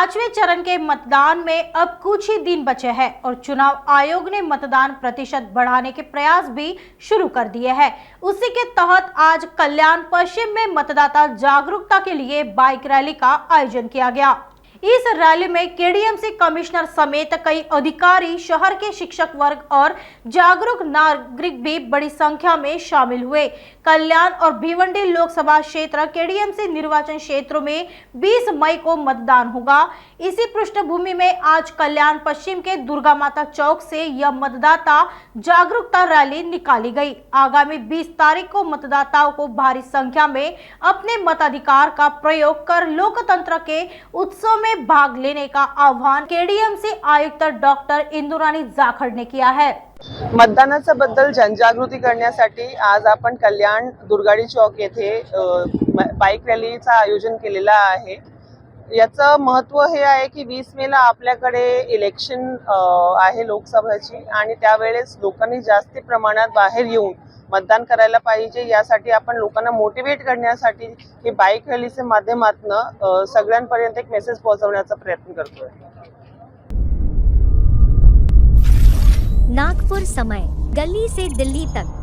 पांचवें चरण के मतदान में अब कुछ ही दिन बचे हैं और चुनाव आयोग ने मतदान प्रतिशत बढ़ाने के प्रयास भी शुरू कर दिए हैं। उसी के तहत आज कल्याण पश्चिम में मतदाता जागरूकता के लिए बाइक रैली का आयोजन किया गया। इस रैली में केडीएमसी कमिश्नर समेत कई अधिकारी, शहर के शिक्षक वर्ग और जागरूक नागरिक भी बड़ी संख्या में शामिल हुए। कल्याण और भिवंडी लोकसभा क्षेत्र केडीएमसी निर्वाचन क्षेत्रों में 20 मई को मतदान होगा। इसी पृष्ठभूमि में आज कल्याण पश्चिम के दुर्गा माता चौक से यह मतदाता जागरूकता रैली निकाली गई। आगामी 20 तारीख को मतदाताओं को भारी संख्या में अपने मताधिकार का प्रयोग कर लोकतंत्र के उत्सव में भाग लेने का आह्वान केडीएमसी आयुक्त डॉक्टर इंदुराणी जाखड़ ने किया है। मतदानाच्या बद्दल जनजागृती करण्यासाठी आज आपण कल्याण दुर्गाडी चौक येथे बाईक रॅलीचं आयोजन केलेलं आहे। याचं महत्त्व हे आहे की 20 मेला आपल्याकडे इलेक्शन आहे लोकसभेची आणि त्यावेळेस लोकांनी जास्त प्रमाणात बाहेर येऊन मतदान करायला पाहिजे। यासाठी आपण लोकांना मोटिवेट करण्यासाठी ही बाईक रॅलीच्या माध्यमातून सगळ्यांपर्यंत एक मेसेज पोहोचवण्याचा प्रयत्न करतोय। नागपुर समय, गली से दिल्ली तक।